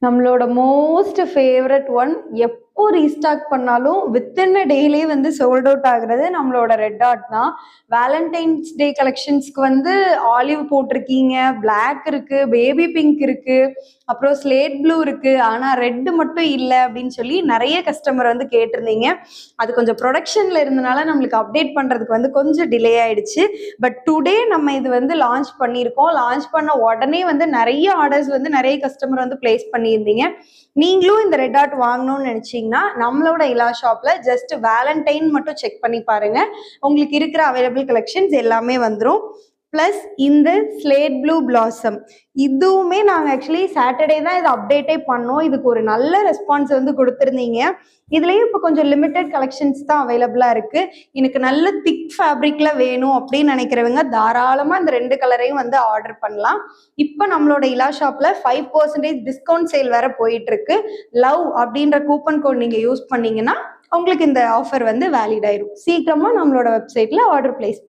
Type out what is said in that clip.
நம்மளோட most favourite one, எப்போ restock பண்ணாலும் வித்தின் அ டேலே வந்து சோல்ட் அவுட் ஆகுறது நம்மளோட ரெட் டாட் தான். வேலண்டைன்ஸ் டே கலெக்ஷன்ஸ்க்கு வந்து ஆலிவ் போட்டிருக்கீங்க, பிளாக் இருக்கு, பேபி பிங்க் இருக்கு, அப்புறம் ஸ்லேட் ப்ளூ இருக்கு. ஆனா ரெட் மட்டும் இல்லை அப்படின்னு சொல்லி நிறைய கஸ்டமர் வந்து கேட்டிருந்தீங்க. அது கொஞ்சம் ப்ரொடக்ஷன்ல இருந்தனால நம்மளுக்கு அப்டேட் பண்றதுக்கு வந்து கொஞ்சம் டிலே ஆயிடுச்சு. பட் டுடே நம்ம இது வந்து லான்ச் பண்ணியிருக்கோம். லான்ச் பண்ண உடனே வந்து நிறைய ஆர்டர்ஸ் வந்து நிறைய கஸ்டமர் வந்து பிளேஸ் பண்ணியிருந்தீங்க. நீங்களும் இந்த ரெட் டாட் வாங்கணும்னு நினைச்சீங்கன்னா நம்மளோட இலா ஷாப்ல ஜஸ்ட் வேலண்டைன் மட்டும் செக் பண்ணி பாருங்க. உங்களுக்கு இருக்கிற அவைலபிள் கலெக்ஷன்ஸ் எல்லாமே வந்துடும். பிளஸ் இந்த ஸ்லேட் ப்ளூ பிளாசம் இதுவுமே நாங்கள் ஆக்சுவலி சாட்டர்டே தான் இதை அப்டேட்டே பண்ணோம். இதுக்கு ஒரு நல்ல ரெஸ்பான்ஸ் வந்து கொடுத்துருந்தீங்க. இதுலேயும் இப்போ கொஞ்சம் லிமிட்டட் கலெக்ஷன்ஸ் தான் அவைலபிளாக இருக்குது. எனக்கு நல்ல திக் ஃபேப்ரிக்கில் வேணும் அப்படின்னு நினைக்கிறவங்க தாராளமாக இந்த 2 கலரையும் வந்து ஆர்டர் பண்ணலாம். இப்போ நம்மளோட இலா ஷாப்பில் 5% டிஸ்கவுண்ட் சேல் வேற போயிட்டு இருக்கு. லவ் அப்படின்ற கூப்பன் கோட் நீங்கள் யூஸ் பண்ணீங்கன்னா உங்களுக்கு இந்த ஆஃபர் வந்து வேலிட் ஆயிரும். சீக்கிரமாக நம்மளோட வெப்சைட்டில் ஆர்டர் பிளேஸ்